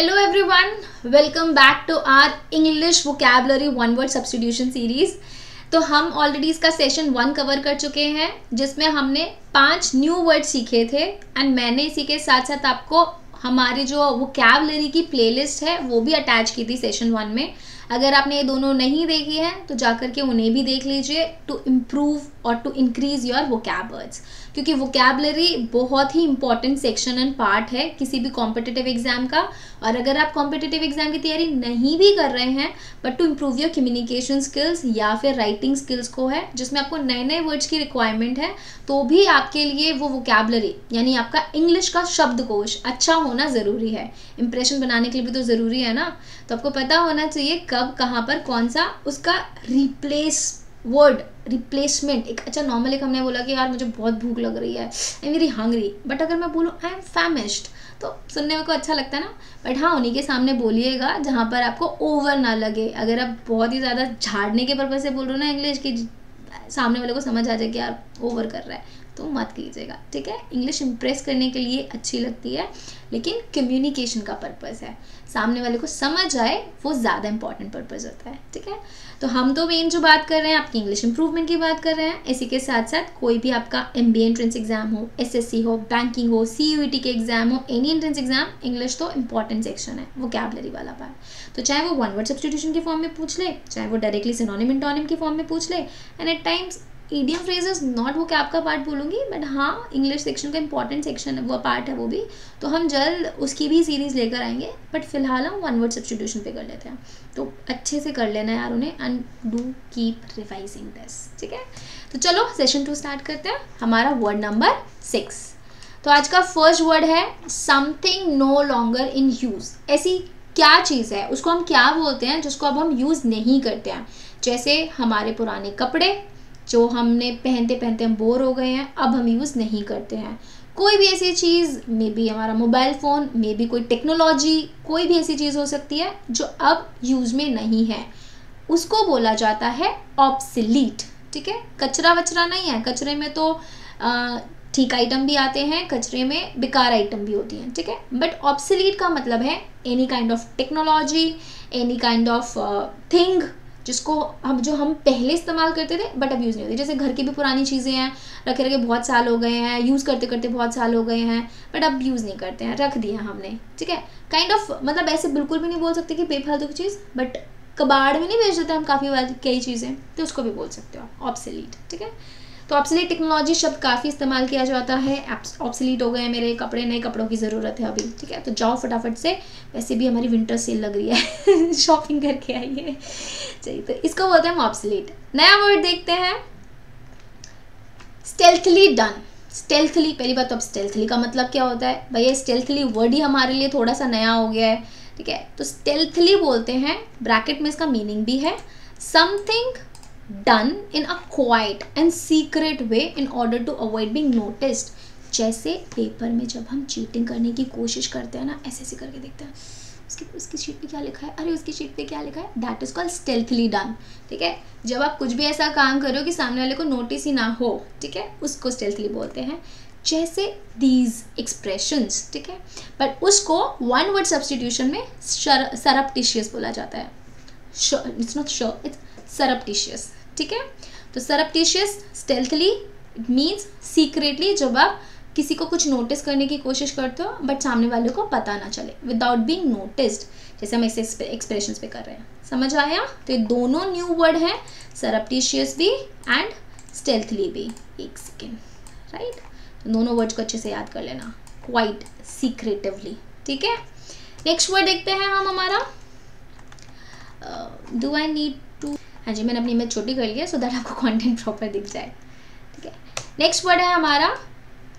Hello everyone, welcome back to our English vocabulary one word substitution series। तो हम already इसका session 1 cover कर चुके हैं जिसमें हमने 5 न्यू वर्ड सीखे थे एंड मैंने इसी के साथ साथ आपको हमारी जो वोकैबुलरी की प्लेलिस्ट है वो भी अटैच की थी सेशन 1 में। अगर आपने ये दोनों नहीं देखी हैं तो जाकर के उन्हें भी देख लीजिए टू इम्प्रूव और to increase your vocab words, क्योंकि वोकैबुलरी बहुत ही इंपॉर्टेंट सेक्शन एंड पार्ट है किसी भी कॉम्पिटिटिव एग्जाम का। और अगर आप कॉम्पिटिटिव एग्जाम की तैयारी नहीं भी कर रहे हैं but to improve your communication skills या फिर राइटिंग स्किल्स को है जिसमें आपको नए नए वर्ड्स की रिक्वायरमेंट है, तो भी आपके लिए वो वोकैबुलरी यानी आपका इंग्लिश का शब्दकोश अच्छा होना ज़रूरी है। इंप्रेशन बनाने के लिए भी तो ज़रूरी है ना, तो आपको पता होना चाहिए कब कहाँ पर कौन सा उसका रिप्लेसमेंट। एक अच्छा नॉर्मल एक हमने बोला कि यार मुझे बहुत भूख लग रही है, I am very hungry, but अगर मैं बोलूँ आई एम फैमिश्ड तो सुनने में को अच्छा लगता है ना। बट हाँ, उन्हीं के सामने बोलिएगा जहाँ पर आपको ओवर ना लगे। अगर आप बहुत ही ज़्यादा झाड़ने के पर्पज से बोल रहे हो ना इंग्लिश की, सामने वाले को समझ आ जाए कि यार ओवर कर रहा है, तो मत कीजिएगा, ठीक है। इंग्लिश इंप्रेस करने के लिए अच्छी लगती है लेकिन कम्युनिकेशन का पर्पस है, सामने वाले को समझ आए वो ज़्यादा इंपॉर्टेंट पर्पस होता है, ठीक है। तो हम तो मेन जो बात कर रहे हैं आपकी इंग्लिश इंप्रूवमेंट की बात कर रहे हैं। इसी के साथ साथ कोई भी आपका MBA एंट्रेंस एग्जाम हो, SSC हो, बैंकिंग हो, CUET के एग्जाम हो, एनी एंट्रेंस एग्जाम, इंग्लिश तो इंपॉर्टेंट सेक्शन है, वोकैबुलरी वाला पार्ट। तो चाहे वो वन वर्ड सब्स्टिट्यूशन के फॉर्म में पूछ ले, चाहे वो डायरेक्टली सिनोनिम एंटोनिम के फॉर्म में पूछ ले, and at times idiom phrases not vocab का पार्ट बोलूँगी, बट हाँ इंग्लिश सेक्शन का इंपॉर्टेंट सेक्शन है, वो पार्ट है वो भी। तो हम जल्द उसकी भी सीरीज़ लेकर आएंगे, बट फिलहाल हम वन वर्ड सब्स्टिट्यूशन पे कर लेते हैं। तो अच्छे से कर लेना यार उन्हें and do keep revising this, ठीक है। तो चलो सेशन 2 स्टार्ट करते हैं। हमारा वर्ड नंबर 6। तो आज का फर्स्ट वर्ड है something no longer in use. ऐसी क्या चीज़ है, उसको हम क्या बोलते हैं जिसको अब हम यूज़ नहीं करते हैं। जैसे हमारे पुराने कपड़े जो हमने पहनते पहनते हम बोर हो गए हैं, अब हम यूज़ नहीं करते हैं। कोई भी ऐसी चीज़, मे बी हमारा मोबाइल फ़ोन, मे बी कोई टेक्नोलॉजी, कोई भी ऐसी चीज़ हो सकती है जो अब यूज़ में नहीं है, उसको बोला जाता है ऑब्सलीट, ठीक है। कचरा वचरा नहीं है, कचरे में तो ठीक आइटम भी आते हैं, कचरे में बेकार आइटम भी होती हैं, ठीक है। बट ऑब्सलीट का मतलब है any kind of technology, any kind of thing जिसको हम पहले इस्तेमाल करते थे बट अब यूज़ नहीं होती। जैसे घर की भी पुरानी चीज़ें हैं, रखे रखे बहुत साल हो गए हैं, यूज़ करते करते बहुत साल हो गए हैं, बट अब यूज़ नहीं करते हैं, रख दिया हमने, ठीक है। काइंड ऑफ मतलब ऐसे बिल्कुल भी नहीं बोल सकते कि बेफालतू की चीज़, बट कबाड़ में नहीं बेच देते हम काफ़ी बार कई चीज़ें, तो उसको भी बोल सकते हो आप ऑब्सलीट, ठीक है। तो ऑब्सलीट टेक्नोलॉजी शब्द काफ़ी इस्तेमाल किया जाता है। ऑब्सलीट हो गए मेरे कपड़े, नए कपड़ों की ज़रूरत है अभी, ठीक है। तो जाओ फटाफट से, वैसे भी हमारी विंटर सेल लग रही है शॉपिंग करके आइए, चलिए। तो इसको बोलते हैं हम ऑब्सलीट। नया वर्ड देखते हैं, स्टेल्थली डन। स्टेल्थली, पहली बात तो अब स्टेल्थली का मतलब क्या होता है भैया, स्टेल्थली वर्ड ही हमारे लिए थोड़ा सा नया हो गया है, ठीक है। तो स्टेल्थली बोलते हैं, ब्रैकेट में इसका मीनिंग भी है something done in a quiet and secret way in order to avoid being noticed। जैसे पेपर में जब हम चीटिंग करने की कोशिश करते हैं ना, ऐसे ऐसे करके देखते हैं उसकी शीट पे क्या लिखा है, अरे उसकी शीट पे क्या लिखा है, that is called stealthily done, ठीक है। जब आप कुछ भी ऐसा काम करो कि सामने वाले को नोटिस ही ना हो, ठीक है, उसको स्टेल्थली बोलते हैं। जैसे दीज एक्सप्रेशंस, ठीक है, बट उसको वन वर्ड सब्स्टिट्यूशन में सरप्टिशियस बोला जाता है। इट्स नॉट श्योर, इट्स सरप्टिशियस, ठीक है। तो सरप्टिशियस, स्टेल्थली, इट मीन्स सीक्रेटली, जब आप किसी को कुछ नोटिस करने की कोशिश करते हो बट सामने वाले को पता ना चले, विदाउट बीइंग नोटिस्ड, जैसे हम ऐसे एक्सप्रेशंस पे कर रहे हैं। समझ आया? तो ये दोनों न्यू वर्ड हैं, सरप्टिशियस भी एंड स्टेल्थली भी। एक सेकेंड, राइट। दोनों वर्ड्स को अच्छे से याद कर लेना, क्वाइट सीक्रेटिवली, ठीक है। नेक्स्ट वर्ड देखते हैं हम हमारा, डू आई नीड टू, हाँ जी, मैंने अपनी इमेज छोटी कर लिया सो दैट आपको कंटेंट प्रॉपर दिख जाए, ठीक है। नेक्स्ट वर्ड है हमारा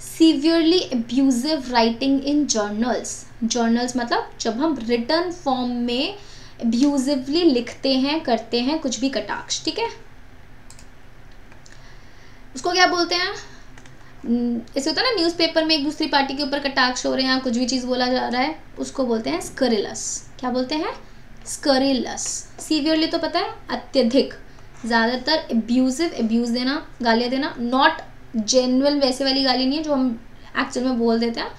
severely abusive writing in journals. Journals मतलब जब हम रिटर्न फॉर्म में एब्यूजिवली लिखते हैं, करते हैं कुछ भी कटाक्ष, ठीक है। उसको क्या बोलते हैं, ऐसे होता है ना न्यूज़पेपर में एक दूसरी पार्टी के ऊपर कटाक्ष हो रहे हैं, कुछ भी चीज़ बोला जा रहा है, उसको बोलते हैं स्करिलस। क्या बोलते हैं? स्करिलस। सीवियरली तो पता है अत्यधिक, ज़्यादातर एब्यूजिव, एब्यूज देना, गालियाँ देना, नॉट जेन्युइन वैसे वाली गाली नहीं है जो हम एक्चुअल में बोल देते हैं,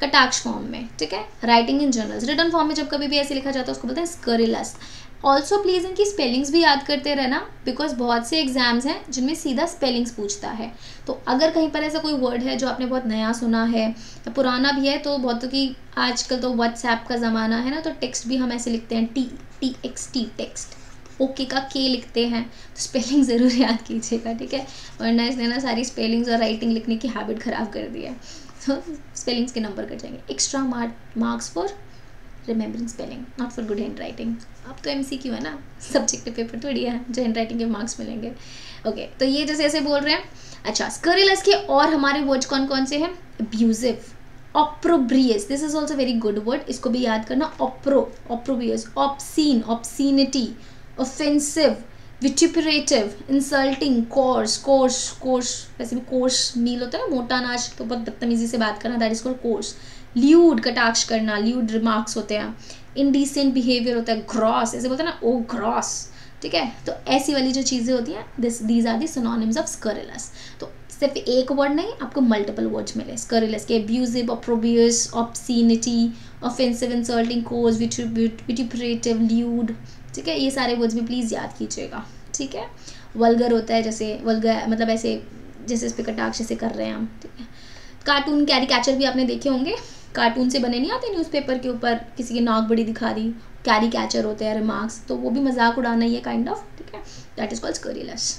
कटाक्ष फॉर्म में, ठीक है। Writing in journals, written form में जब कभी भी ऐसे लिखा जाता है उसको बोलते हैं स्करिलस। ऑल्सो प्लीज़ इनकी स्पेलिंग्स भी याद करते रहना, बिकॉज बहुत से एग्जाम्स हैं जिनमें सीधा स्पेलिंग्स पूछता है। तो अगर कहीं पर ऐसा कोई वर्ड है जो आपने बहुत नया सुना है या पुराना भी है, तो बहुत कि आजकल तो व्हाट्सएप का ज़माना है ना, तो टेक्स्ट भी हम ऐसे लिखते हैं TXT टेक्स्ट, ओके का के लिखते हैं, तो स्पेलिंग ज़रूर याद कीजिएगा, ठीक है। वरना इसने ना सारी स्पेलिंग्स और राइटिंग लिखने की हैबिट ख़राब कर दी है, तो स्पेलिंग्स के नंबर कट जाएंगे। Extra marks for remembering spelling, not for good hand writing. अब तो MCQ है ना, सब्जेक्टिव पेपर थोड़ी है जो हैंड राइटिंग के मार्क्स मिलेंगे। ओके, तो ये जैसे ऐसे बोल रहे हैं। अच्छा, स्करिलस के और हमारे वर्ड्स कौन कौन से हैं? Abusive, opprobrious, this is also very good word, इसको भी याद करना। Opprobrious, obscene, obscenity, offensive, vituperative, insulting, coarse, वैसे भी कोर्स मील होता है ना, मोटा अनाज, तो बहुत बदतमीजी से बात करना, that is called course. Lewd, कटाक्ष करना, ल्यूड रिमार्क्स होते हैं। इनडिसेंट बिहेवियर होता है, ग्रॉस, ऐसे बोलते हैं ना, ओ ग्रॉस, ठीक है। तो ऐसी वाली जो चीज़ें होती हैं, these are the synonyms of scurrilous. तो सिर्फ एक वर्ड नहीं, आपको मल्टीपल वर्ड्स मिले स्करिलस के। Abusive, opprobrious, obscenity, offensive, insulting, coarse, vituperative, lewd, ठीक है। ये सारे वर्ड्स भी प्लीज़ याद कीजिएगा, ठीक है। वल्गर होता है, जैसे वल्गर मतलब ऐसे जैसे इस पर कटाक्ष से कर रहे हैं हम, ठीक है। कार्टून, कैरिकेचर भी आपने देखे होंगे, कार्टून से बने नहीं आते न्यूज़पेपर के ऊपर, किसी की नाक बड़ी दिखा दी, कैरिकेचर होते हैं, रिमार्क्स, तो वो भी मजाक उड़ाना ही है काइंड ऑफ, ठीक है। That is called scurrilous.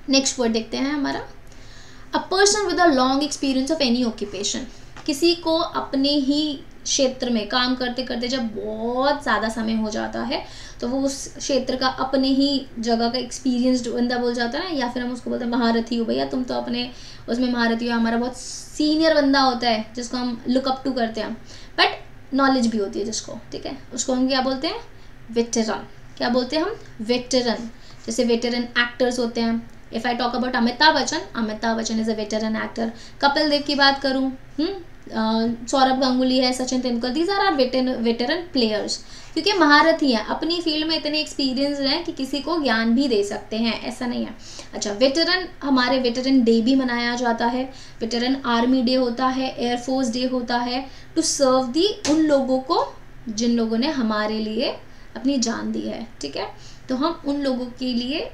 Next word देखते हैं हमारा, a person with a long experience of any occupation, किसी को अपने ही क्षेत्र में काम करते करते जब बहुत ज़्यादा समय हो जाता है, तो वो उस क्षेत्र का अपने ही जगह का एक्सपीरियंस्ड बंदा बोल जाता है ना, या फिर हम उसको बोलते हैं महारथी हो, भैया तुम तो अपने उसमें महारथी हो। हमारा बहुत सीनियर बंदा होता है जिसको हम लुक अप टू करते हैं, बट नॉलेज भी होती है जिसको, ठीक है, उसको हम क्या बोलते हैं? वेटरन। क्या बोलते हैं हम? वेटरन। जैसे वेटरन एक्टर्स होते हैं, if I talk about Amitabh Bachchan is a veteran actor. Kapil Dev की बात करूँ, सौरभ गांगुली है, Sachin Tendulkar, these are veteran players, क्योंकि महारथी हैं, अपनी फील्ड में इतने एक्सपीरियंस हैं कि किसी को ज्ञान भी दे सकते हैं, ऐसा नहीं है। अच्छा, वेटरन, हमारे वेटरन डे भी मनाया जाता है, वेटरन आर्मी डे होता है, एयरफोर्स डे होता है, टू सर्व दी उन लोगों को जिन लोगों ने हमारे लिए अपनी जान दी है, ठीक है। तो हम उन लोगों के लिए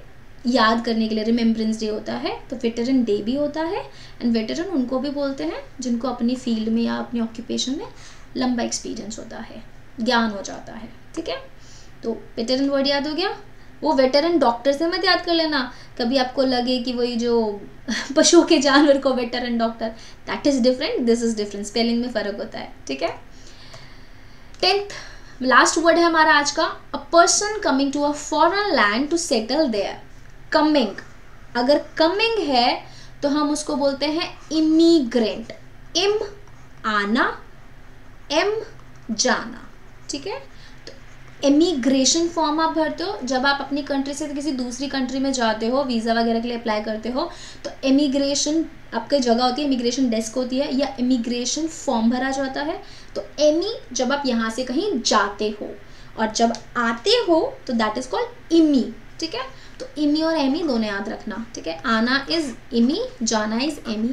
याद करने के लिए रिमेम्बरेंस डे होता है, तो वेटरन डे भी होता है। एंड वेटरन उनको भी बोलते हैं जिनको अपनी फील्ड में या अपनी ऑक्यूपेशन में लंबा एक्सपीरियंस होता है, ज्ञान हो जाता है, ठीक है। तो वेटरन वर्ड याद हो गया। वो वेटरन डॉक्टर से मत याद कर लेना, कभी आपको लगे कि वही जो पशुओं के जानवर को veteran doctor, that is different, this is different, spelling में फ़र्क होता है, ठीक है। 10th लास्ट वर्ड है हमारा आज का, a person coming to a foreign land to settle there. Coming, अगर कमिंग है तो हम उसको बोलते हैं इमीग्रेंट। इम आना, एम जाना, ठीक है। तो इमिग्रेशन फॉर्म आप भरते हो जब आप अपनी कंट्री से किसी दूसरी कंट्री में जाते हो, वीज़ा वगैरह के लिए अप्लाई करते हो, तो इमिग्रेशन आपकी जगह होती है, इमिग्रेशन डेस्क होती है, या इमिग्रेशन फॉर्म भरा जाता है। तो एमी जब आप यहाँ से कहीं जाते हो, और जब आते हो तो दैट इज कॉल्ड इमी, ठीक है। तो इमी और एमी दोनों याद रखना, ठीक है। आना इज इमी, जाना इज एमी।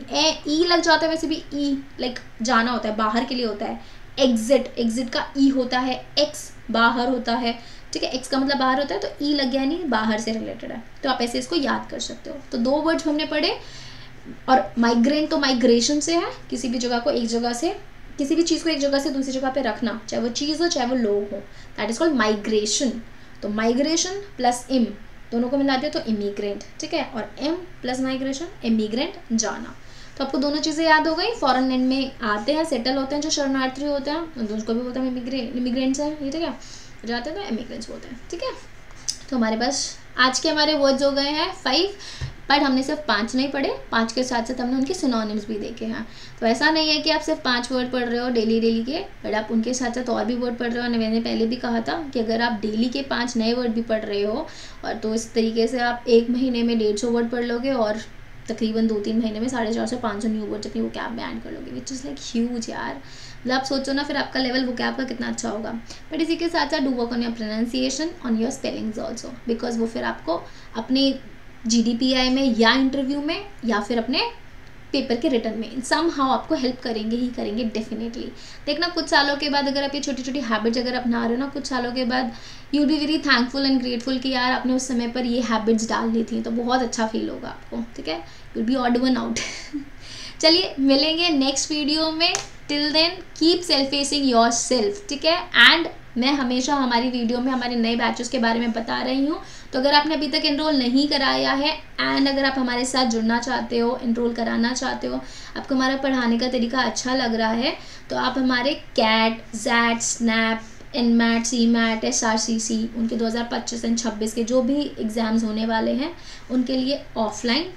ई लग जाता है, वैसे भी ई लाइक जाना होता है, बाहर के लिए होता है। एग्जिट का ई होता है, एक्स बाहर होता है, ठीक है, एक्स का मतलब बाहर होता है, तो ई लग गया नहीं, बाहर से रिलेटेड है, तो आप ऐसे इसको याद कर सकते हो। तो 2 वर्ड्स हमने पढ़े। और माइग्रेंट तो माइग्रेशन से है, किसी भी जगह को एक जगह से, किसी भी चीज़ को एक जगह से दूसरी जगह पे रखना, चाहे वो चीज़ हो चाहे वो लोग हो, दैट इज कॉल्ड माइग्रेशन। तो माइग्रेशन प्लस इम दोनों को मिला दिया तो इमिग्रेंट, ठीक है। और एम प्लस माइग्रेशन, इमिग्रेंट, जाना। तो आपको दोनों चीज़ें याद हो गई। फॉरेन लैंड में आते हैं, सेटल होते हैं, जो शरणार्थी होते हैं, तो उसको भी बोलते हैं इमिग्रेंट्स हैं, ये ठीक है। जाते हैं तो इमिग्रेंट्स बोलते हैं, ठीक है। तो हमारे पास आज के हमारे वर्ड्स हो गए हैं 5, बट हमने सिर्फ 5 नहीं पढ़े, 5 के साथ साथ हमने उनके सिनोनिम्स भी देखे हैं। तो ऐसा नहीं है कि आप सिर्फ 5 वर्ड पढ़ रहे हो डेली के, बट आप उनके साथ साथ और भी वर्ड पढ़ रहे हो। मैंने पहले भी कहा था कि अगर आप डेली के 5 नए वर्ड भी पढ़ रहे हो, और तो इस तरीके से आप 1 महीने में 150 वर्ड पढ़ लोगे, और तकरीबन 2-3 महीने में 450 से 500 न्यू वर्ड्स अपनी वोकैब में ऐड कर लोगे, विच इज़ लाइक ह्यूज यार। मतलब आप सोचो ना, फिर आपका लेवल वोकैब का कितना अच्छा होगा। बट इसी के साथ साथ do work on your pronunciation, on your spellings also, because वो फिर आपको अपने GDPI में या इंटरव्यू में या फिर अपने पेपर के रिटर्न में सम हाउ आपको हेल्प करेंगे ही करेंगे डेफिनेटली। देखना कुछ सालों के बाद अगर आप ये छोटी छोटी हैबिट्स अगर अपना रहे हो ना, कुछ सालों के बाद you be very thankful and grateful कि यार आपने उस समय पर ये हैबिट्स डाल दी थी, तो बहुत अच्छा फील होगा आपको, ठीक है, you be odd one out. चलिए मिलेंगे नेक्स्ट वीडियो में, till then keep self facing yourself, ठीक है। एंड मैं हमेशा हमारी वीडियो में हमारे नए बैचेस के बारे में बता रही हूँ, तो अगर आपने अभी तक एनरोल नहीं कराया है एंड अगर आप हमारे साथ जुड़ना चाहते हो, एनरोल कराना चाहते हो, आपको हमारा पढ़ाने का तरीका अच्छा लग रहा है, तो आप हमारे CAT, XAT, SNAP, NMAT, CMAT, SRCC उनके 2025 एंड 26 के जो भी एग्ज़ाम्स होने वाले हैं उनके लिए ऑफलाइन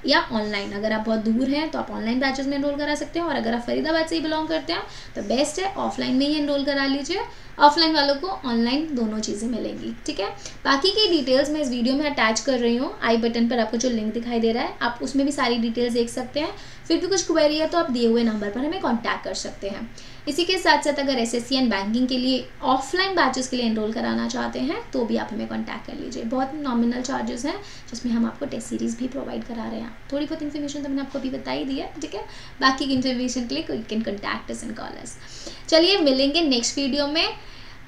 या ऑनलाइन, अगर आप बहुत दूर हैं तो आप ऑनलाइन बैचेस में एनरोल करा सकते हो, और अगर आप फरीदाबाद से ही बिलोंग करते हैं तो बेस्ट है ऑफलाइन में ही एनरोल करा लीजिए। ऑफलाइन वालों को ऑनलाइन दोनों चीज़ें मिलेंगी, ठीक है। बाकी की डिटेल्स मैं इस वीडियो में अटैच कर रही हूँ, आई बटन पर आपको जो लिंक दिखाई दे रहा है आप उसमें भी सारी डिटेल्स देख सकते हैं। फिर भी कुछ क्वेरी है तो आप दिए हुए नंबर पर हमें कॉन्टैक्ट कर सकते हैं। इसी के साथ साथ अगर SSC एंड बैंकिंग के लिए ऑफलाइन बैचेस के लिए एनरोल कराना चाहते हैं तो भी आप हमें कॉन्टैक्ट कर लीजिए। बहुत नॉमिनल चार्जेस हैं जिसमें हम आपको टेस्ट सीरीज़ भी प्रोवाइड करा रहे हैं। थोड़ी बहुत इन्फॉर्मेशन तो मैंने आपको अभी बता ही दी है, ठीक है। बाकी की इन्फॉर्मेशन के लिए you can contact us and call अस। चलिए मिलेंगे नेक्स्ट वीडियो में।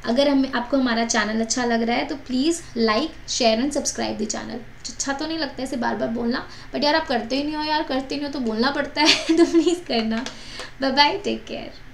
अगर आपको हमारा चैनल अच्छा लग रहा है तो please like, share and subscribe the channel. अच्छा तो नहीं लगता ऐसे बार बार बोलना, बट यार आप करते ही नहीं हो यार, करते नहीं हो तो बोलना पड़ता है तो प्लीज़ करना। Bye bye, take care.